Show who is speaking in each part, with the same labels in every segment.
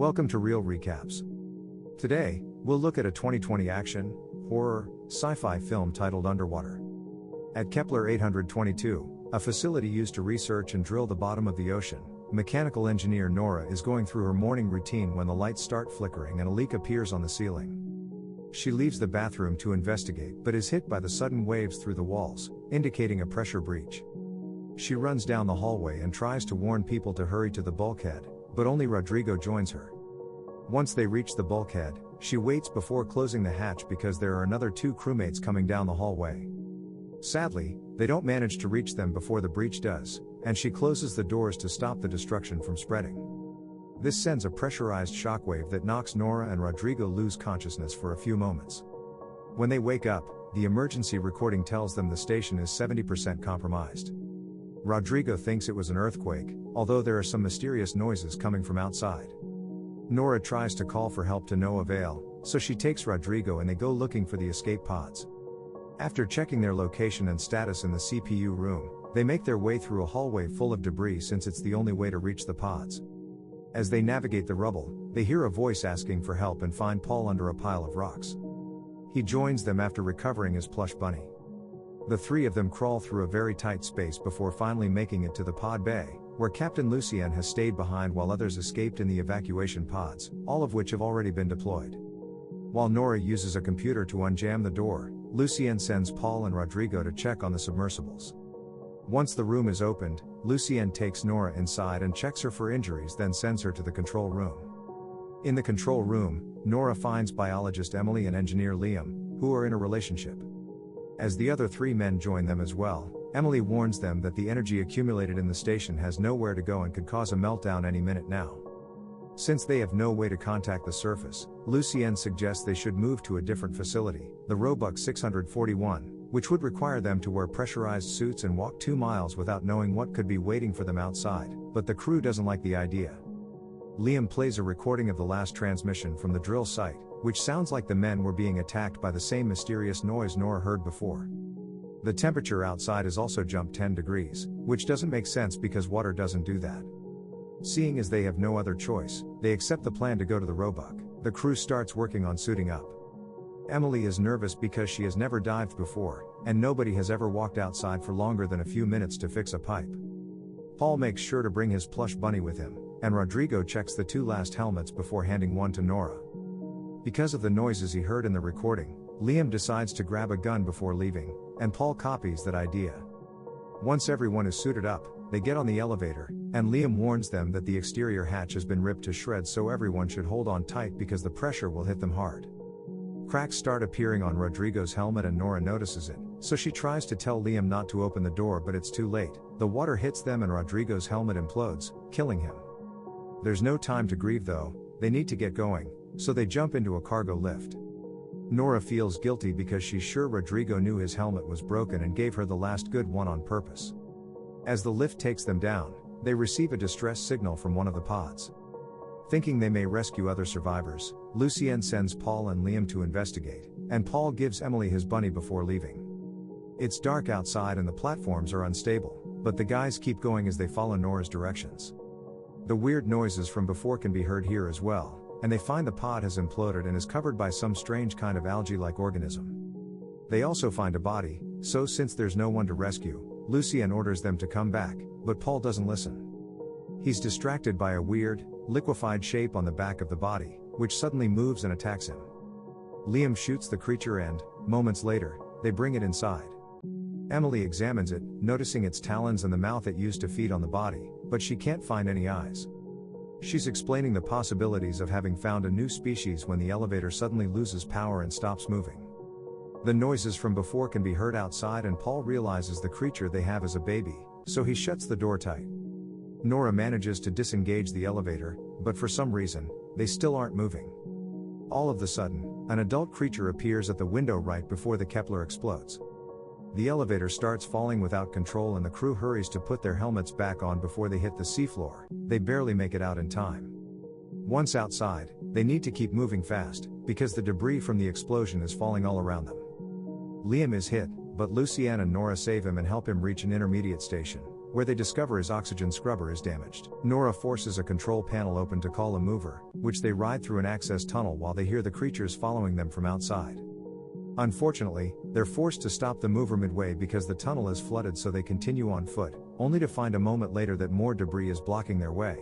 Speaker 1: Welcome to Real Recaps. Today, we'll look at a 2020 action, horror, sci-fi film titled Underwater. At Kepler 822, a facility used to research and drill the bottom of the ocean, mechanical engineer Nora is going through her morning routine when the lights start flickering and a leak appears on the ceiling. She leaves the bathroom to investigate but is hit by the sudden waves through the walls, indicating a pressure breach. She runs down the hallway and tries to warn people to hurry to the bulkhead, but only Rodrigo joins her. Once they reach the bulkhead, she waits before closing the hatch because there are another two crewmates coming down the hallway. Sadly, they don't manage to reach them before the breach does, and she closes the doors to stop the destruction from spreading. This sends a pressurized shockwave that knocks Nora and Rodrigo lose consciousness for a few moments. When they wake up, the emergency recording tells them the station is 70% compromised. Rodrigo thinks it was an earthquake, although there are some mysterious noises coming from outside. Nora tries to call for help to no avail, so she takes Rodrigo and they go looking for the escape pods. After checking their location and status in the CPU room, they make their way through a hallway full of debris since it's the only way to reach the pods. As they navigate the rubble, they hear a voice asking for help and find Paul under a pile of rocks. He joins them after recovering his plush bunny. The three of them crawl through a very tight space before finally making it to the pod bay, where Captain Lucien has stayed behind while others escaped in the evacuation pods, all of which have already been deployed. While Nora uses a computer to unjam the door, Lucien sends Paul and Rodrigo to check on the submersibles. Once the room is opened, Lucien takes Nora inside and checks her for injuries, then sends her to the control room. In the control room, Nora finds biologist Emily and engineer Liam, who are in a relationship. As the other three men join them as well, Emily warns them that the energy accumulated in the station has nowhere to go and could cause a meltdown any minute now. Since they have no way to contact the surface, Lucien suggests they should move to a different facility, the Roebuck 641, which would require them to wear pressurized suits and walk 2 miles without knowing what could be waiting for them outside, but the crew doesn't like the idea. Liam plays a recording of the last transmission from the drill site, which sounds like the men were being attacked by the same mysterious noise Nora heard before. The temperature outside has also jumped 10 degrees, which doesn't make sense because water doesn't do that. Seeing as they have no other choice, they accept the plan to go to the Roebuck. The crew starts working on suiting up. Emily is nervous because she has never dived before, and nobody has ever walked outside for longer than a few minutes to fix a pipe. Paul makes sure to bring his plush bunny with him, and Rodrigo checks the 2 last helmets before handing one to Nora. Because of the noises he heard in the recording, Liam decides to grab a gun before leaving, and Paul copies that idea. Once everyone is suited up, they get on the elevator, and Liam warns them that the exterior hatch has been ripped to shreds, so everyone should hold on tight because the pressure will hit them hard. Cracks start appearing on Rodrigo's helmet and Nora notices it, so she tries to tell Liam not to open the door, but it's too late. The water hits them and Rodrigo's helmet implodes, killing him. There's no time to grieve though, they need to get going, so they jump into a cargo lift. Nora feels guilty because she's sure Rodrigo knew his helmet was broken and gave her the last good one on purpose. As the lift takes them down, they receive a distress signal from one of the pods. Thinking they may rescue other survivors, Lucien sends Paul and Liam to investigate, and Paul gives Emily his bunny before leaving. It's dark outside and the platforms are unstable, but the guys keep going as they follow Nora's directions. The weird noises from before can be heard here as well, and they find the pod has imploded and is covered by some strange kind of algae-like organism. They also find a body, so since there's no one to rescue, Lucien orders them to come back, but Paul doesn't listen. He's distracted by a weird, liquefied shape on the back of the body, which suddenly moves and attacks him. Liam shoots the creature and, moments later, they bring it inside. Emily examines it, noticing its talons and the mouth it used to feed on the body, but she can't find any eyes. She's explaining the possibilities of having found a new species when the elevator suddenly loses power and stops moving. The noises from before can be heard outside and Paul realizes the creature they have is a baby, so he shuts the door tight. Nora manages to disengage the elevator, but for some reason, they still aren't moving. All of a sudden, an adult creature appears at the window right before the Kepler explodes. The elevator starts falling without control and the crew hurries to put their helmets back on before they hit the seafloor. They barely make it out in time. Once outside, they need to keep moving fast, because the debris from the explosion is falling all around them. Liam is hit, but Lucien and Nora save him and help him reach an intermediate station, where they discover his oxygen scrubber is damaged. Nora forces a control panel open to call a mover, which they ride through an access tunnel while they hear the creatures following them from outside. Unfortunately, they're forced to stop the mover midway because the tunnel is flooded, so they continue on foot, only to find a moment later that more debris is blocking their way.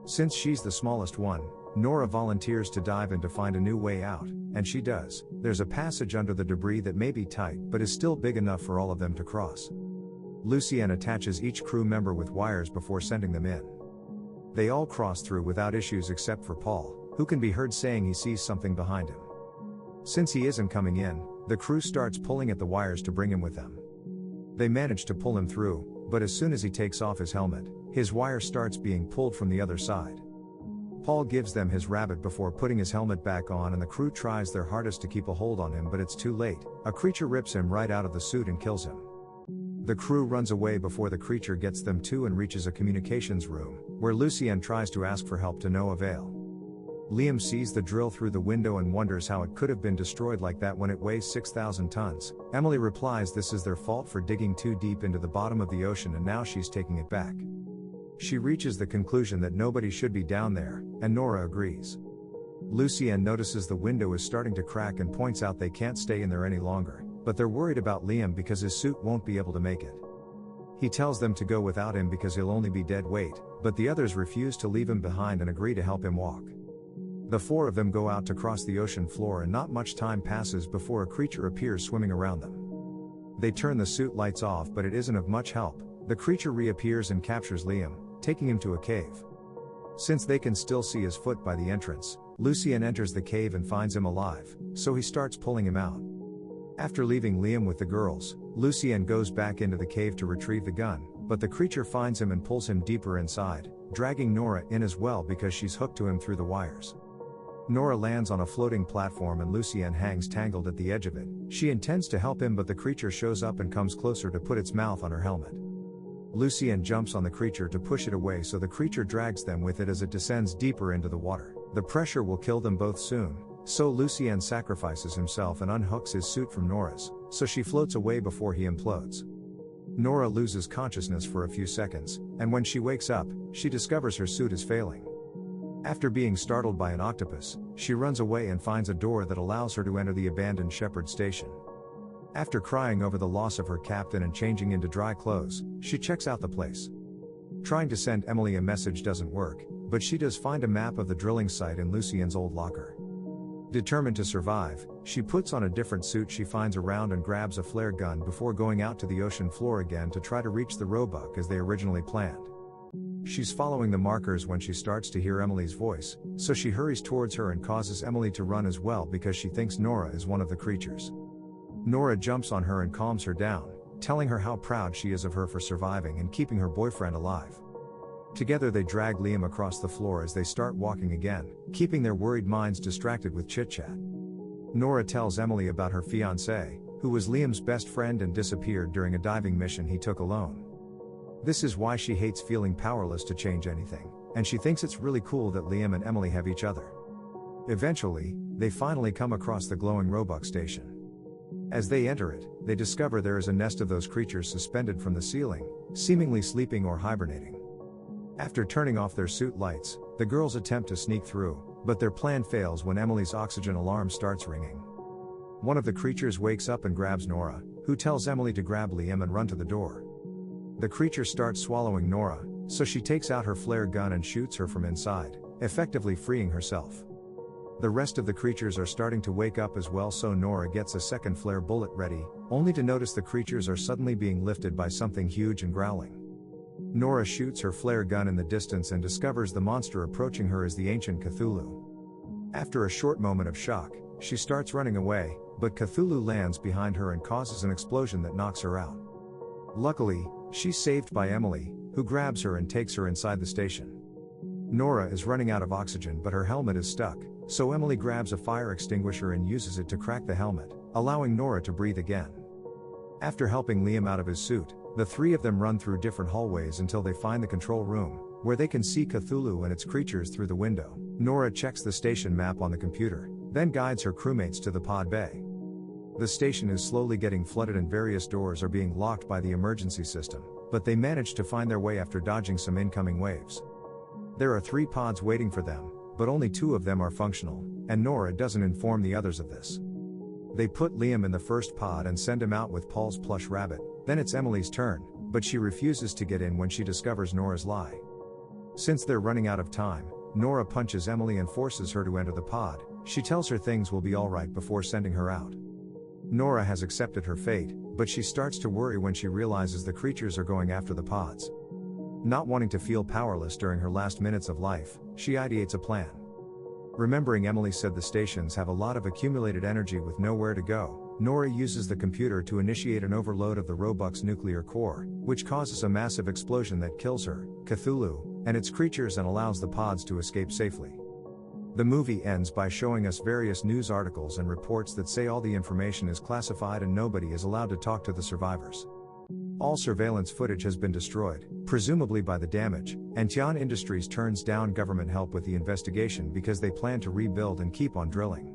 Speaker 1: Since she's the smallest one, Nora volunteers to dive in to find a new way out, and she does. There's a passage under the debris that may be tight but is still big enough for all of them to cross. Lucienne attaches each crew member with wires before sending them in. They all cross through without issues except for Paul, who can be heard saying he sees something behind him. Since he isn't coming in, the crew starts pulling at the wires to bring him with them. They manage to pull him through, but as soon as he takes off his helmet, his wire starts being pulled from the other side. Paul gives them his rabbit before putting his helmet back on, and the crew tries their hardest to keep a hold on him, but it's too late. A creature rips him right out of the suit and kills him. The crew runs away before the creature gets them too and reaches a communications room, where Lucienne tries to ask for help to no avail. Liam sees the drill through the window and wonders how it could have been destroyed like that when it weighs 6,000 tons. Emily replies this is their fault for digging too deep into the bottom of the ocean, and now she's taking it back. She reaches the conclusion that nobody should be down there, and Nora agrees. Lucienne notices the window is starting to crack and points out they can't stay in there any longer, but they're worried about Liam because his suit won't be able to make it. He tells them to go without him because he'll only be dead weight, but the others refuse to leave him behind and agree to help him walk. The four of them go out to cross the ocean floor, and not much time passes before a creature appears swimming around them. They turn the suit lights off, but it isn't of much help. The creature reappears and captures Liam, taking him to a cave. Since they can still see his foot by the entrance, Lucienne enters the cave and finds him alive, so he starts pulling him out. After leaving Liam with the girls, Lucienne goes back into the cave to retrieve the gun, but the creature finds him and pulls him deeper inside, dragging Nora in as well because she's hooked to him through the wires. Nora lands on a floating platform and Lucienne hangs tangled at the edge of it. She intends to help him, but the creature shows up and comes closer to put its mouth on her helmet. Lucienne jumps on the creature to push it away, so the creature drags them with it as it descends deeper into the water. The pressure will kill them both soon, so Lucienne sacrifices himself and unhooks his suit from Nora's, so she floats away before he implodes. Nora loses consciousness for a few seconds, and when she wakes up, she discovers her suit is failing. After being startled by an octopus, she runs away and finds a door that allows her to enter the abandoned shepherd station. After crying over the loss of her captain and changing into dry clothes, she checks out the place. Trying to send Emily a message doesn't work, but she does find a map of the drilling site in Lucienne's old locker. Determined to survive, she puts on a different suit she finds around and grabs a flare gun before going out to the ocean floor again to try to reach the roebuck as they originally planned. She's following the markers when she starts to hear Emily's voice, so she hurries towards her and causes Emily to run as well because she thinks Nora is one of the creatures. Nora jumps on her and calms her down, telling her how proud she is of her for surviving and keeping her boyfriend alive. Together they drag Liam across the floor as they start walking again, keeping their worried minds distracted with chit-chat. Nora tells Emily about her fiancé, who was Liam's best friend and disappeared during a diving mission he took alone. This is why she hates feeling powerless to change anything, and she thinks it's really cool that Liam and Emily have each other. Eventually, they finally come across the glowing roebuck station. As they enter it, they discover there is a nest of those creatures suspended from the ceiling, seemingly sleeping or hibernating. After turning off their suit lights, the girls attempt to sneak through, but their plan fails when Emily's oxygen alarm starts ringing. One of the creatures wakes up and grabs Nora, who tells Emily to grab Liam and run to the door. The creature starts swallowing Nora, so she takes out her flare gun and shoots her from inside, effectively freeing herself. The rest of the creatures are starting to wake up as well, so Nora gets a second flare bullet ready, only to notice the creatures are suddenly being lifted by something huge and growling. Nora shoots her flare gun in the distance and discovers the monster approaching her is the ancient Cthulhu. After a short moment of shock, she starts running away, but Cthulhu lands behind her and causes an explosion that knocks her out. Luckily, she's saved by Emily, who grabs her and takes her inside the station. Nora is running out of oxygen, but her helmet is stuck, so Emily grabs a fire extinguisher and uses it to crack the helmet, allowing Nora to breathe again. After helping Liam out of his suit, the three of them run through different hallways until they find the control room, where they can see Cthulhu and its creatures through the window. Nora checks the station map on the computer, then guides her crewmates to the pod bay. The station is slowly getting flooded and various doors are being locked by the emergency system, but they manage to find their way after dodging some incoming waves. There are 3 pods waiting for them, but only 2 of them are functional, and Nora doesn't inform the others of this. They put Liam in the first pod and send him out with Paul's plush rabbit. Then it's Emily's turn, but she refuses to get in when she discovers Nora's lie. Since they're running out of time, Nora punches Emily and forces her to enter the pod. She tells her things will be alright before sending her out. Nora has accepted her fate, but she starts to worry when she realizes the creatures are going after the pods. Not wanting to feel powerless during her last minutes of life, she ideates a plan. Remembering Emily said the stations have a lot of accumulated energy with nowhere to go, Nora uses the computer to initiate an overload of the Roebuck's nuclear core, which causes a massive explosion that kills her, Cthulhu, and its creatures and allows the pods to escape safely. The movie ends by showing us various news articles and reports that say all the information is classified and nobody is allowed to talk to the survivors. All surveillance footage has been destroyed, presumably by the damage, and Tian Industries turns down government help with the investigation because they plan to rebuild and keep on drilling.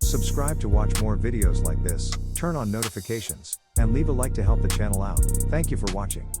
Speaker 1: Subscribe to watch more videos like this, turn on notifications, and leave a like to help the channel out. Thank you for watching.